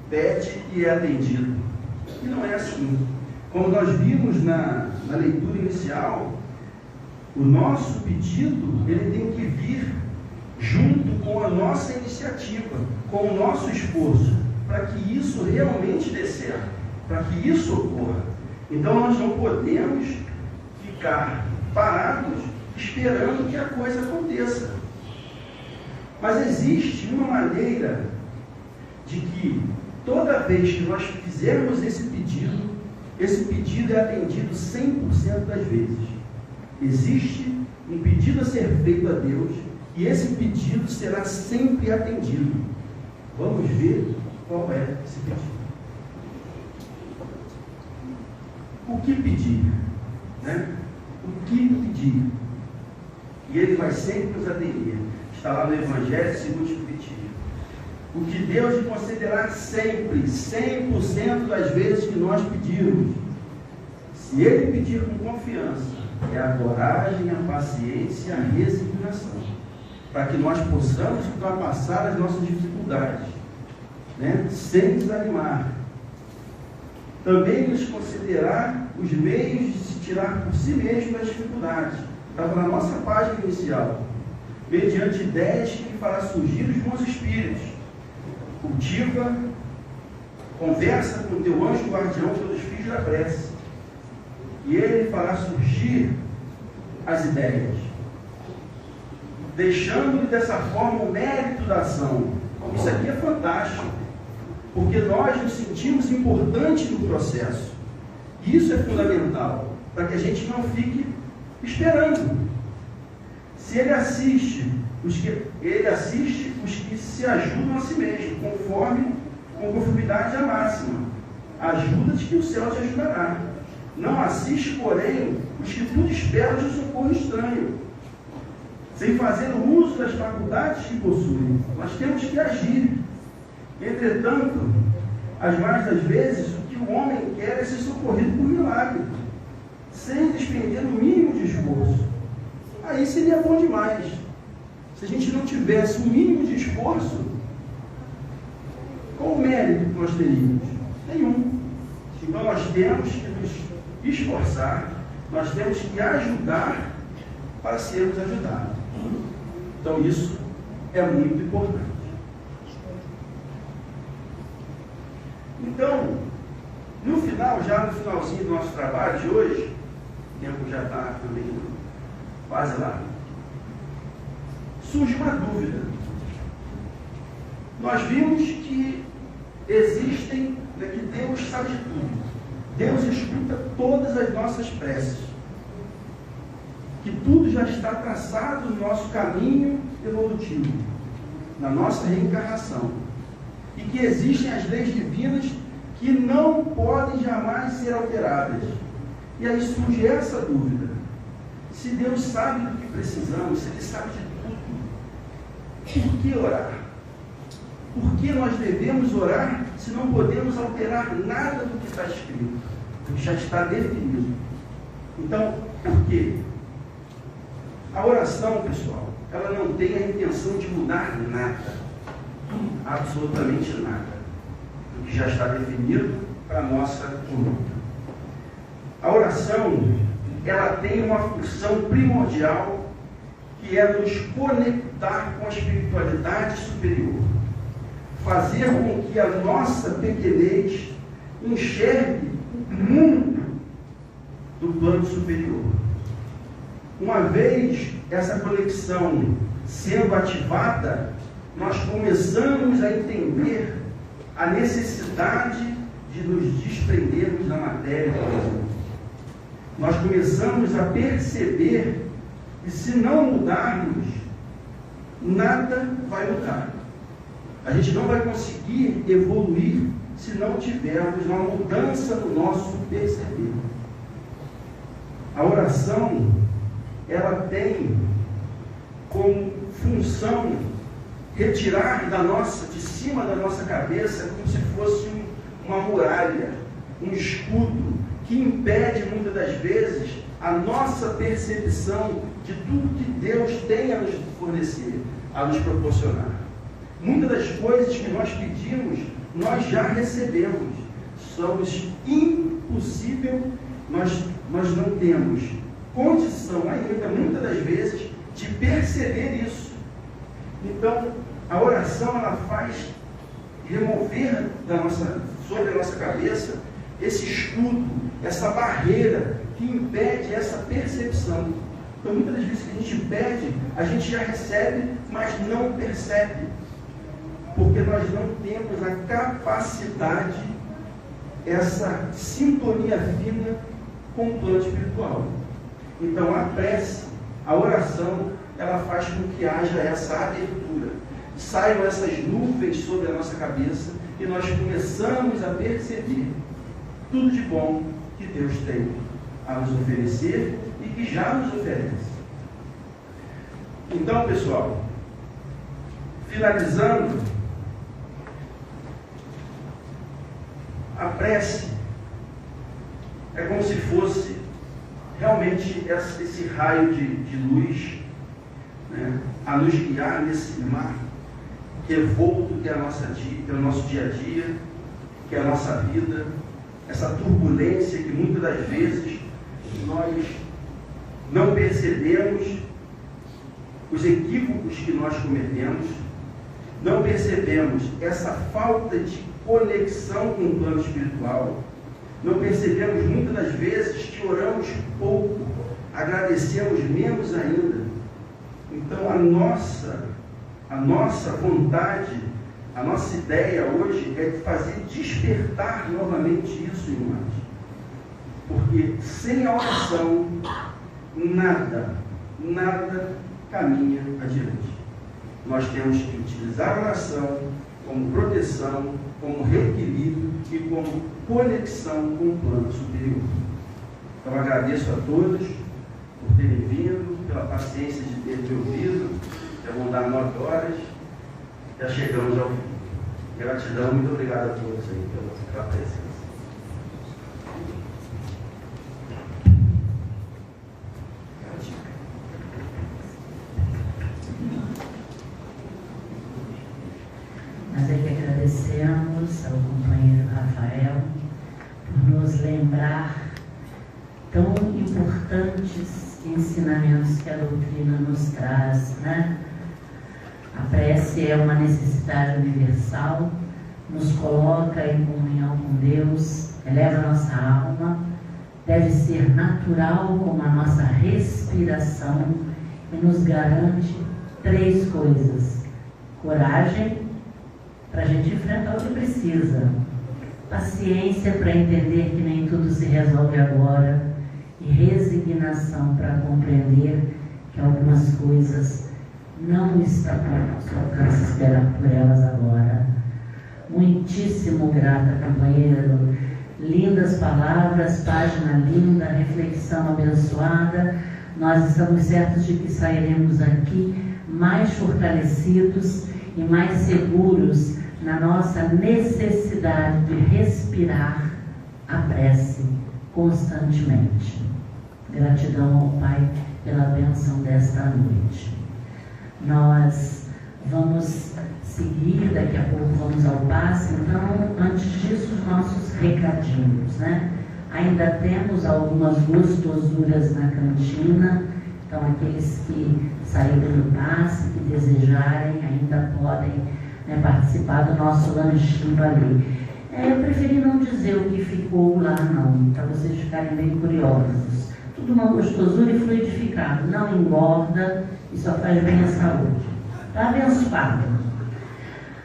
pede e é atendido. E não é assim. Como nós vimos na leitura inicial, o nosso pedido ele tem que vir junto com a nossa iniciativa, com o nosso esforço, para que isso realmente dê certo, para que isso ocorra. Então nós não podemos ficar parados esperando que a coisa aconteça. Mas existe uma maneira de que toda vez que nós fizermos esse pedido é atendido 100% das vezes. Existe um pedido a ser feito a Deus e esse pedido será sempre atendido. Vamos ver qual é esse pedido. O que pedir? Né? O que pedir? E ele vai sempre nos atender. Está lá no Evangelho segundo o Espiritismo. O que Deus lhe concederá sempre, 100% das vezes que nós pedirmos. Se ele pedir com confiança, é a coragem, a paciência e a resignação, para que nós possamos ultrapassar as nossas dificuldades, né? Sem desanimar. Também nos concederá os meios de se tirar por si mesmo das dificuldades. Estava na nossa página inicial. Mediante ideias que lhe fará surgir os bons espíritos. Cultiva, conversa com o teu anjo guardião pelos filhos da prece. E ele fará surgir as ideias, deixando-lhe dessa forma o mérito da ação. Isso aqui é fantástico, porque nós nos sentimos importantes no processo. Isso é fundamental, para que a gente não fique esperando. Se ele assiste os que se ajudam a si mesmo, com conformidade à máxima. Ajuda-te que o céu te ajudará. Não assiste, porém, os que tudo esperam de socorro estranho, sem fazer o uso das faculdades que possuem. Nós temos que agir. Entretanto, as mais das vezes, o que o homem quer é ser socorrido por milagre, sem despender o mínimo de esforço. Aí seria bom demais. Se a gente não tivesse o mínimo de esforço, qual o mérito que nós teríamos? Nenhum. Então nós temos que nos esforçar, nós temos que ajudar para sermos ajudados. Então isso é muito importante. Então, no finalzinho do nosso trabalho de hoje, o tempo já está também quase lá, surge uma dúvida. Nós vimos que existem, que Deus sabe de tudo. Deus escuta todas as nossas preces. Que tudo já está traçado no nosso caminho evolutivo, na nossa reencarnação. E que existem as leis divinas que não podem jamais ser alteradas. E aí surge essa dúvida. Se Deus sabe do que precisamos, se Ele sabe de tudo, por que orar? Por que nós devemos orar se não podemos alterar nada do que está escrito? Do que já está definido. Então, por quê? A oração, pessoal, ela não tem a intenção de mudar nada. Absolutamente nada. Do que já está definido para a nossa conduta. A oração, ela tem uma função primordial, que é nos conectar com a espiritualidade superior. Fazer com que a nossa pequenez enxergue o mundo do plano superior. Uma vez essa conexão sendo ativada, nós começamos a entender a necessidade de nos desprendermos da matéria. Nós começamos a perceber que se não mudarmos, nada vai mudar. A gente não vai conseguir evoluir se não tivermos uma mudança no nosso perceber. A oração, ela tem como função retirar de cima da nossa cabeça, como se fosse uma muralha, um escudo, que impede muitas das vezes a nossa percepção de tudo que Deus tem a nos fornecer, a nos proporcionar. Muitas das coisas que nós pedimos, nós já recebemos. Somos impossível, nós não temos condição ainda, muitas das vezes, de perceber isso. Então, a oração, ela faz remover sobre a nossa cabeça esse escudo, essa barreira que impede essa percepção. Então, muitas das vezes que a gente pede, a gente já recebe, mas não percebe. Porque nós não temos a capacidade, essa sintonia fina com o plano espiritual. Então, a prece, a oração, ela faz com que haja essa abertura. Saiam essas nuvens sobre a nossa cabeça e nós começamos a perceber tudo de bom que Deus tem a nos oferecer e que já nos oferece. Então, pessoal, finalizando, a prece é como se fosse realmente esse raio de luz, né, a nos guiar nesse mar revolto que é o nosso dia a dia, que é a nossa vida, essa turbulência que muitas das vezes nós não percebemos, os equívocos que nós cometemos, não percebemos essa falta de conexão com o plano espiritual, não percebemos muitas das vezes que oramos pouco, agradecemos menos ainda. Então a nossa vontade, a nossa ideia hoje é de fazer despertar novamente isso, irmãos. Porque sem a oração, nada caminha adiante. Nós temos que utilizar a oração como proteção, como reequilíbrio e como conexão com o plano superior. Então agradeço a todos por terem vindo, pela paciência de ter me ouvido. Já vão dar 9 horas, já chegamos ao fim. Gratidão, muito obrigado a todos aí pela presença. lembrar tão importantes ensinamentos que a doutrina nos traz, né? A prece é uma necessidade universal, nos coloca em comunhão com Deus, eleva a nossa alma, deve ser natural como a nossa respiração e nos garante 3 coisas: coragem para a gente enfrentar o que precisa, paciência para entender que nem tudo se resolve agora e resignação para compreender que algumas coisas não estão ao nosso alcance esperar por elas agora. Muitíssimo grata, companheiro. Lindas palavras, página linda, reflexão abençoada. Nós estamos certos de que sairemos aqui mais fortalecidos e mais seguros na nossa necessidade de respirar a prece constantemente. Gratidão ao Pai pela bênção desta noite. Nós vamos seguir, daqui a pouco vamos ao passe. Então, antes disso, os nossos recadinhos, né? Ainda temos algumas gostosuras na cantina, então aqueles que saíram do passe, que desejarem, ainda podem, né, participar do nosso lanchinho ali. Eu preferi não dizer o que ficou lá não, para vocês ficarem bem curiosos. Tudo uma gostosura e fluidificado, não engorda e só faz bem à saúde. Está abençoado.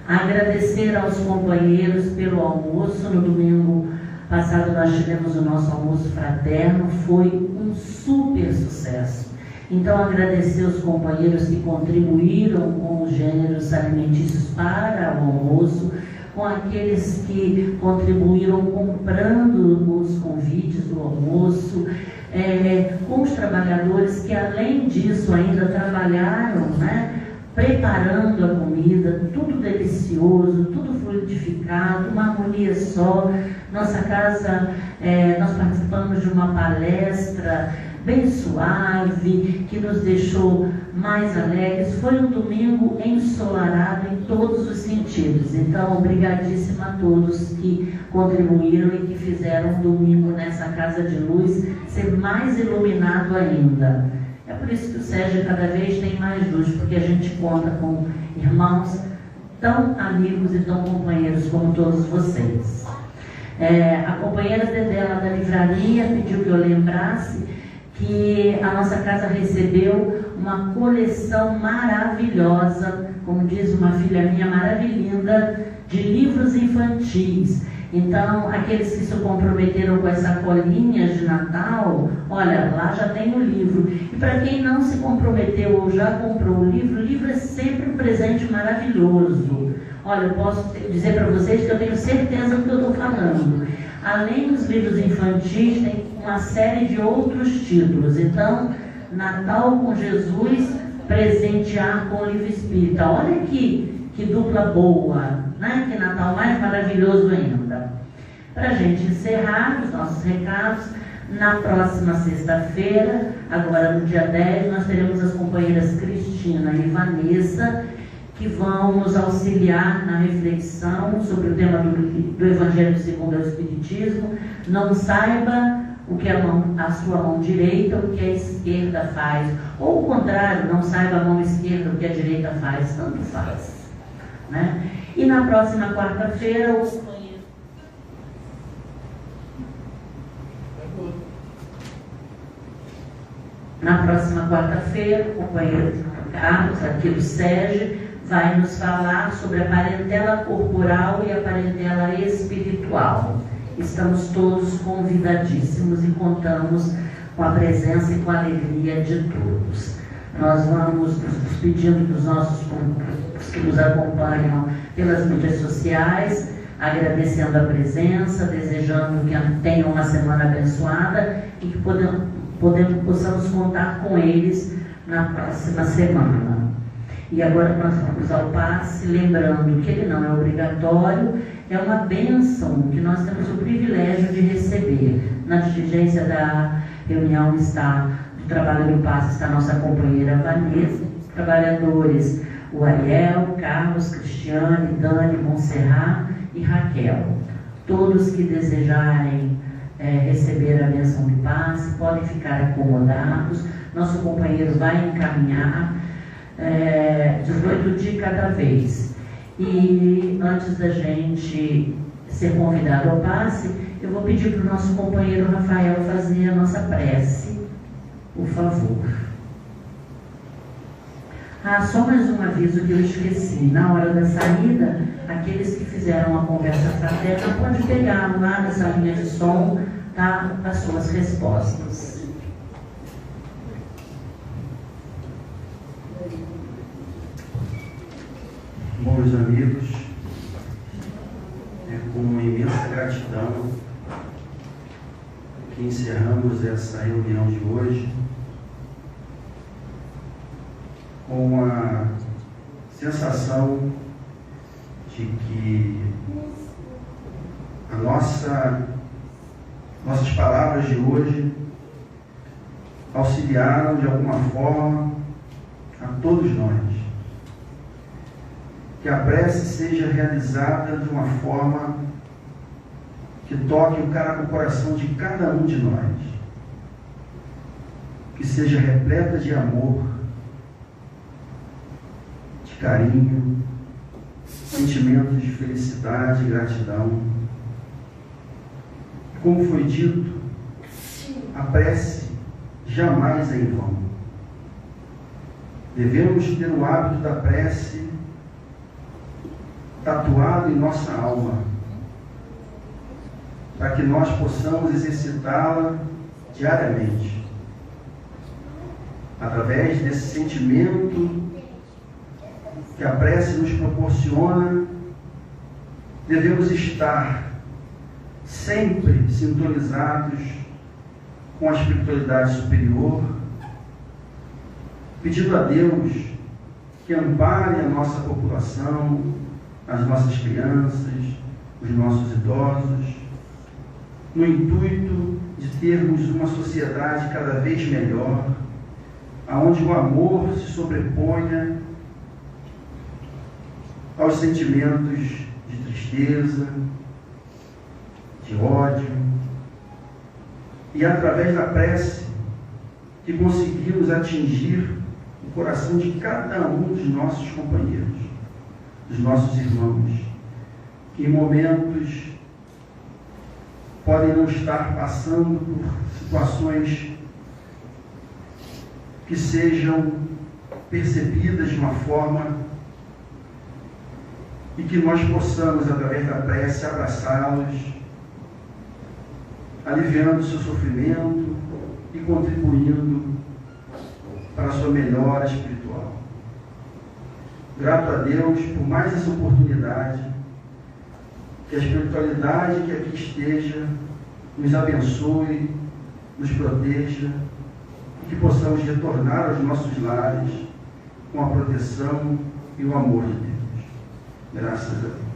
Agradecer aos companheiros pelo almoço. No domingo passado nós tivemos o nosso almoço fraterno, foi um super sucesso. Então agradecer aos companheiros que contribuíram com os gêneros alimentícios para o almoço, com aqueles que contribuíram comprando os convites do almoço, com os trabalhadores que além disso ainda trabalharam, né, preparando a comida, tudo delicioso, tudo fluidificado, uma harmonia só. Nossa casa, nós participamos de uma palestra bem suave, que nos deixou mais alegres. Foi um domingo ensolarado em todos os sentidos. Então, obrigadíssima a todos que contribuíram e que fizeram o domingo nessa casa de luz ser mais iluminado ainda. É por isso que o Sérgio cada vez tem mais luz, porque a gente conta com irmãos tão amigos e tão companheiros como todos vocês. A companheira Dedé lá da livraria pediu que eu lembrasse que a nossa casa recebeu uma coleção maravilhosa, como diz uma filha minha maravilhosa, de livros infantis. Então, aqueles que se comprometeram com essa colinha de Natal, olha, lá já tem o livro. E para quem não se comprometeu ou já comprou o livro é sempre um presente maravilhoso. Olha, eu posso dizer para vocês que eu tenho certeza do que eu estou falando. Além dos livros infantis, tem uma série de outros títulos. Então, Natal com Jesus, presentear com o livro espírita. Olha que dupla boa, né? Que Natal mais maravilhoso ainda. Para a gente encerrar os nossos recados, na próxima sexta-feira, agora no dia 10, nós teremos as companheiras Cristina e Vanessa, que vão nos auxiliar na reflexão sobre o tema do Evangelho segundo o Espiritismo. Não saiba o que a sua mão direita, o que a esquerda faz. Ou o contrário, não saiba a mão esquerda o que a direita faz. Tanto faz, né? E na próxima quarta-feira, o companheiro Carlos, aqui do Sérgio, vai nos falar sobre a parentela corporal e a parentela espiritual. Estamos todos convidadíssimos e contamos com a presença e com a alegria de todos. Nós vamos nos pedindo dos nossos públicos que nos acompanham pelas mídias sociais, agradecendo a presença, desejando que tenham uma semana abençoada e que possamos contar com eles na próxima semana. E agora nós vamos ao passe, lembrando que ele não é obrigatório, é uma bênção que nós temos o privilégio de receber. Na dirigência da reunião do trabalho do passe está a nossa companheira Vanessa, os trabalhadores, o Ariel, Carlos, Cristiane, Dani, Montserrat e Raquel. Todos que desejarem receber a bênção de passe, podem ficar acomodados. Nosso companheiro vai encaminhar 18 de cada vez. E antes da gente ser convidado ao passe, eu vou pedir para o nosso companheiro Rafael fazer a nossa prece, por favor. Só mais um aviso que eu esqueci. Na hora da saída, aqueles que fizeram a conversa fraterna podem pegar lá nessa linha de som, tá, as suas respostas. Bom, meus amigos, é com uma imensa gratidão que encerramos essa reunião de hoje, com a sensação de que nossas palavras de hoje auxiliaram de alguma forma a todos nós. Que a prece seja realizada de uma forma que toque o coração de cada um de nós. Que seja repleta de amor, de carinho, sentimentos de felicidade e gratidão. Como foi dito, a prece jamais é em vão. Devemos ter o hábito da prece tatuado em nossa alma, para que nós possamos exercitá-la diariamente. Através desse sentimento que a prece nos proporciona, devemos estar sempre sintonizados com a espiritualidade superior, pedindo a Deus que ampare a nossa população, as nossas crianças, os nossos idosos, no intuito de termos uma sociedade cada vez melhor, onde o amor se sobreponha aos sentimentos de tristeza, de ódio, e através da prece que conseguimos atingir o coração de cada um dos nossos companheiros, dos nossos irmãos, que em momentos podem não estar passando por situações que sejam percebidas de uma forma e que nós possamos, através da prece, abraçá-los, aliviando o seu sofrimento e contribuindo para a sua melhora espiritual. Grato a Deus por mais essa oportunidade, que a espiritualidade que aqui esteja nos abençoe, nos proteja e que possamos retornar aos nossos lares com a proteção e o amor de Deus. Graças a Deus.